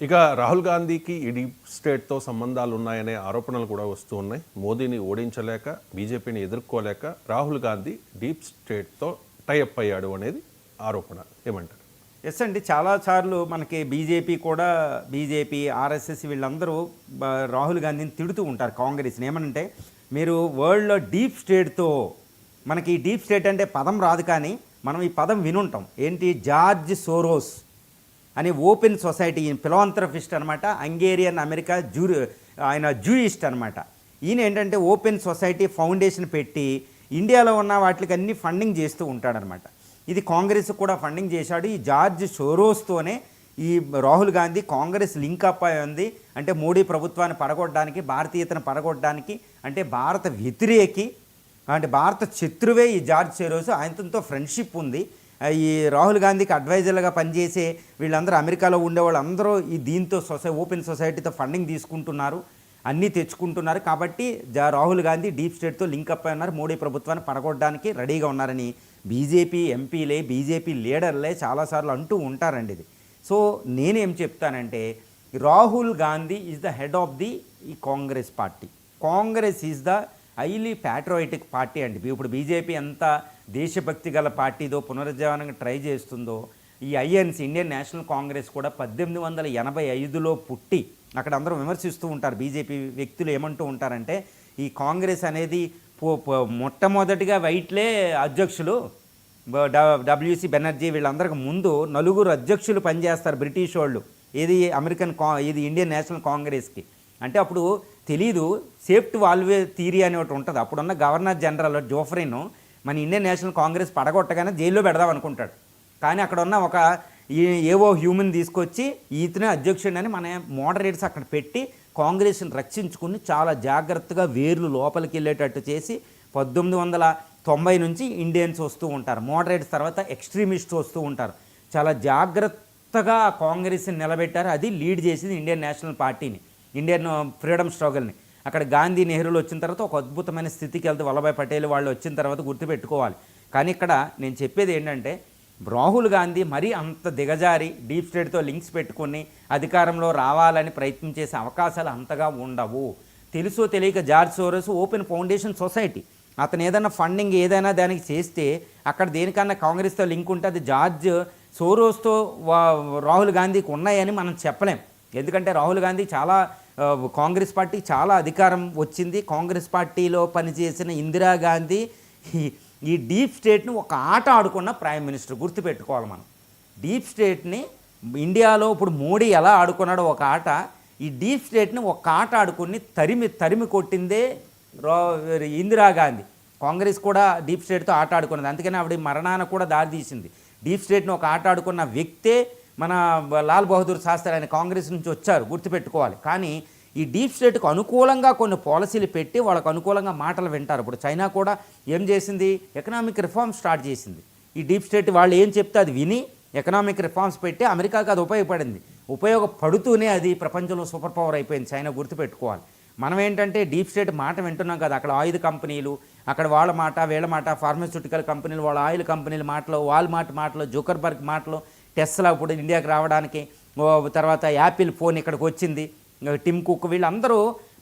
ఇక రాహుల్ గాంధీకి ఈ డీప్ స్టేట్తో సంబంధాలు ఉన్నాయనే ఆరోపణలు కూడా వస్తూ ఉన్నాయి. మోదీని ఓడించలేక, బీజేపీని ఎదుర్కోలేక రాహుల్ గాంధీ డీప్ స్టేట్తో టైఅప్ అయ్యాడు అనేది ఆరోపణ. ఏమంటారు? ఎస్ అండి, చాలాసార్లు మనకి బీజేపీ ఆర్ఎస్ఎస్ వీళ్ళందరూ రాహుల్ గాంధీని తిడుతూ ఉంటారు కాంగ్రెస్ని. ఏమనంటే మీరు వరల్డ్లో డీప్ స్టేట్తో, మనకి డీప్ స్టేట్ అంటే పదం రాదు కానీ మనం ఈ పదం వినుంటాం. ఏంటి? జార్జ్ సోరోస్ అని ఓపెన్ సొసైటీ, ఫిలాంథ్రఫిస్ట్ అనమాట, హంగేరియన్ అమెరికా ఆయన జూయిస్ట్ అనమాట. ఈయన ఏంటంటే ఓపెన్ సొసైటీ ఫౌండేషన్ పెట్టి ఇండియాలో ఉన్న వాటికి అన్ని ఫండింగ్ చేస్తూ ఉంటాడనమాట. ఇది కాంగ్రెస్ కూడా ఫండింగ్ చేశాడు. ఈ జార్జ్ సోరోస్తోనే ఈ రాహుల్ గాంధీ కాంగ్రెస్ లింక్ అప్ అయి ఉంది. అంటే మోడీ ప్రభుత్వాన్ని పడగొట్టడానికి, భారతీయతను పడగొట్టడానికి, అంటే భారత వ్యతిరేకి, అంటే భారత శత్రువే ఈ జార్జ్ సోరోస్. ఆయనతో ఫ్రెండ్షిప్ ఉంది. ఈ రాహుల్ గాంధీకి అడ్వైజర్లుగా పనిచేసే వీళ్ళందరూ, అమెరికాలో ఉండే వాళ్ళందరూ ఈ దీంతో ఓపెన్ సొసైటీతో ఫండింగ్ తీసుకుంటున్నారు, అన్నీ తెచ్చుకుంటున్నారు. కాబట్టి రాహుల్ గాంధీ డీప్ స్టేట్తో లింకప్ అయి ఉన్నారు, మోడీ ప్రభుత్వాన్ని పడగొట్టడానికి రెడీగా ఉన్నారని బీజేపీ ఎంపీలే, బీజేపీ లీడర్లే చాలాసార్లు అంటూ ఉంటారండి. ఇది సో నేనేం చెప్తానంటే, Rahul Gandhi is the head of the Congress party. Congress is the highly patriotic party అండి. ఇప్పుడు బీజేపీ ఎంత దేశభక్తి గల పార్టీదో, పునరుజ్జీవనంగా ట్రై చేస్తుందో, ఈ ఐఎన్సీ, ఇండియన్ నేషనల్ కాంగ్రెస్ కూడా 1885లో పుట్టి, అక్కడ అందరూ విమర్శిస్తూ ఉంటారు బీజేపీ వ్యక్తులు. ఏమంటూ ఉంటారంటే, ఈ కాంగ్రెస్ అనేది మొట్టమొదటిగా వైట్లే అధ్యక్షులు, డబ్ల్యూసీ బెనర్జీ వీళ్ళందరికి ముందు 4 అధ్యక్షులు పనిచేస్తారు బ్రిటిష్ వాళ్ళు. ఇది ఇది ఇండియన్ నేషనల్ కాంగ్రెస్కి. అంటే అప్పుడు తెలీదు, సేఫ్టీ వాల్వే థియరీ అని ఒకటి ఉంటుంది. అప్పుడున్న గవర్నర్ జనరల్ జోఫ్రిన్ మన ఇండియన్ నేషనల్ కాంగ్రెస్ పడగొట్టగానే జైల్లో పెడదాం అనుకుంటాడు. కానీ అక్కడ ఉన్న ఒక ఏవో హ్యూమన్ తీసుకొచ్చి ఈతనే అధ్యక్షుడని మన మోడరేట్స్ అక్కడ పెట్టి కాంగ్రెస్ని రక్షించుకుని చాలా జాగ్రత్తగా వేర్లు లోపలికి వెళ్ళేటట్టు చేసి 1890 నుంచి ఇండియన్స్ వస్తూ ఉంటారు. మోడరేట్స్ తర్వాత ఎక్స్ట్రీమిస్ట్ వస్తూ ఉంటారు. చాలా జాగ్రత్తగా కాంగ్రెస్ని నిలబెట్టారు. అది లీడ్ చేసింది ఇండియన్ నేషనల్ పార్టీని, ఇండియన్ ఫ్రీడమ్ స్ట్రగల్ని. అక్కడ గాంధీ, నెహ్రూలు వచ్చిన తర్వాత ఒక అద్భుతమైన స్థితికి వెళ్తే, వల్లభాయ్ పటేల్ వాళ్ళు వచ్చిన తర్వాత గుర్తుపెట్టుకోవాలి. కానీ ఇక్కడ నేను చెప్పేది ఏంటంటే, రాహుల్ గాంధీ మరీ అంత దిగజారి డీప్ స్టేట్తో లింక్స్ పెట్టుకుని అధికారంలో రావాలని ప్రయత్నం చేసే అవకాశాలు అంతగా ఉండవు. తెలుసో తెలియక George Soros open foundation society, అతను ఏదైనా ఫండింగ్ ఏదైనా దానికి చేస్తే అక్కడ దేనికన్నా కాంగ్రెస్తో లింక్ ఉంటే అది జార్జ్ సోరోస్తో రాహుల్ గాంధీకి ఉన్నాయని మనం చెప్పలేం. ఎందుకంటే రాహుల్ గాంధీ కాంగ్రెస్ పార్టీకి చాలా అధికారం వచ్చింది. కాంగ్రెస్ పార్టీలో పనిచేసిన ఇందిరాగాంధీ ఈ డీప్ స్టేట్ని ఒక ఆట ఆడుకున్న ప్రైమ్ మినిస్టర్. గుర్తుపెట్టుకోవాలి మనం. డీప్ స్టేట్ని ఇండియాలో ఇప్పుడు మోడీ ఎలా ఆడుకున్నాడో ఒక ఆట, ఈ డీప్ స్టేట్ని ఒక ఆట ఆడుకుని తరిమి కొట్టిందే ఇందిరాగాంధీ. కాంగ్రెస్ కూడా డీప్ స్టేట్తో ఆట ఆడుకున్నది. అందుకని ఆవిడ మరణాన్ని కూడా దారితీసింది. డీప్ స్టేట్ని ఒక ఆట ఆడుకున్న వ్యక్తే మన లాల్ బహదూర్ శాస్త్రి. ఆయన కాంగ్రెస్ నుంచి వచ్చారు, గుర్తుపెట్టుకోవాలి. కానీ ఈ డీప్ స్టేట్కు అనుకూలంగా కొన్ని పాలసీలు పెట్టి వాళ్ళకు అనుకూలంగా మాటలు వింటారు. ఇప్పుడు చైనా కూడా ఏం చేసింది? ఎకనామిక్ రిఫార్మ్స్ స్టార్ట్ చేసింది. ఈ డీప్ స్టేట్ వాళ్ళు ఏం చెప్తే అది విని ఎకనామిక్ రిఫార్మ్స్ పెట్టి అమెరికాకి అది ఉపయోగపడింది. ఉపయోగపడుతూనే అది ప్రపంచంలో సూపర్ పవర్ అయిపోయింది చైనా, గుర్తుపెట్టుకోవాలి. మనం ఏంటంటే డీప్ స్టేట్ మాట వింటున్నాం కదా, అక్కడ ఆయుధ కంపెనీలు, అక్కడ వాళ్ళ మాట వీళ్ళ మాట, ఫార్మాస్యూటికల్ కంపెనీలు, వాళ్ళ ఆయిల్ కంపెనీల మాటలు, వాల్మార్ట్ మాటలు, జుకర్బర్గ్ మాటలు, టెస్లా ఇప్పుడు ఇండియాకి రావడానికి, తర్వాత యాపిల్ ఫోన్ ఇక్కడికి వచ్చింది, టిమ్ కుక్, వీళ్ళందరూ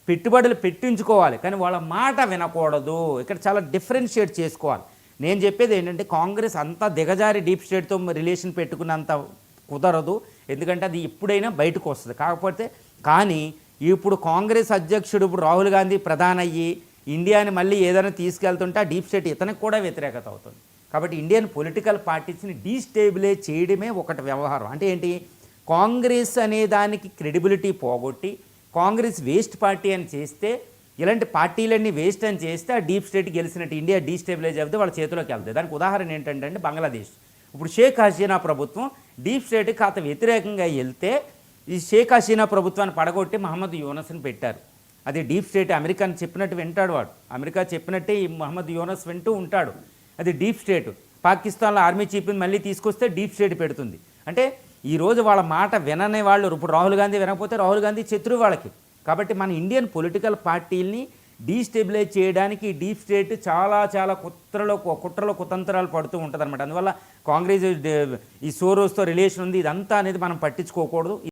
పెట్టుబడులు పెట్టించుకోవాలి కానీ వాళ్ళ మాట వినకూడదు. ఇక్కడ చాలా డిఫరెన్షియేట్ చేసుకోవాలి. నేను చెప్పేది ఏంటంటే, కాంగ్రెస్ అంతా దిగజారి డీప్ స్టేట్తో రిలేషన్ పెట్టుకున్నంత కుదరదు. ఎందుకంటే అది ఎప్పుడైనా బయటకు వస్తుంది. కానీ ఇప్పుడు కాంగ్రెస్ అధ్యక్షుడు ఇప్పుడు రాహుల్ గాంధీ ప్రధాని అయ్యి ఇండియాని మళ్ళీ ఏదైనా తీసుకెళ్తుంటే ఆ డీప్ స్టేట్ ఇతనికి కూడా వ్యతిరేకత అవుతుంది. కాబట్టి ఇండియన్ పొలిటికల్ పార్టీస్ని డీస్టేబిలైజ్ చేయడమే ఒకటి వ్యవహారం. అంటే ఏంటి? కాంగ్రెస్ అనే దానికి క్రెడిబిలిటీ పోగొట్టి కాంగ్రెస్ వేస్ట్ పార్టీ అని చేస్తే, ఇలాంటి పార్టీలన్నీ వేస్ట్ అని చేస్తే ఆ డీప్ స్టేట్ గెలిచినట్టు ఇండియా డీస్టేబిలైజ్ అవుతే వాళ్ళ చేతిలోకి వెళ్తాయి. దానికి ఉదాహరణ ఏంటంటే బంగ్లాదేశ్. ఇప్పుడు షేక్ హసీనా ప్రభుత్వం డీప్ స్టేట్కి కాస్త వ్యతిరేకంగా వెళ్తే ఈ షేక్ హసీనా ప్రభుత్వాన్ని పడగొట్టి మహమ్మద్ యూనస్ని పెట్టారు. అది డీప్ స్టేట్. అమెరికాని చెప్పినట్టు వింటాడు వాడు, అమెరికా చెప్పినట్టే ఈ మహమ్మద్ యూనస్ వింటూ ఉంటాడు. అది డీప్ స్టేట్. పాకిస్తాన్లో ఆర్మీ చీఫ్ని మళ్ళీ తీసుకొస్తే డీప్ స్టేట్ పెడుతుంది. అంటే ఈరోజు వాళ్ళ మాట విననే వాళ్ళు. ఇప్పుడు రాహుల్ గాంధీ వినకపోతే రాహుల్ గాంధీ శత్రువు వాళ్ళకి. కాబట్టి మన ఇండియన్ పొలిటికల్ పార్టీల్ని డీస్టెబిలైజ్ చేయడానికి డీప్ స్టేట్ చాలా కుట్రలో కుతంత్రాలు పడుతూ ఉంటుంది అనమాట. అందువల్ల కాంగ్రెస్ ఈ సోరోస్తో రిలేషన్ ఉంది, ఇదంతా అనేది మనం పట్టించుకోకూడదు.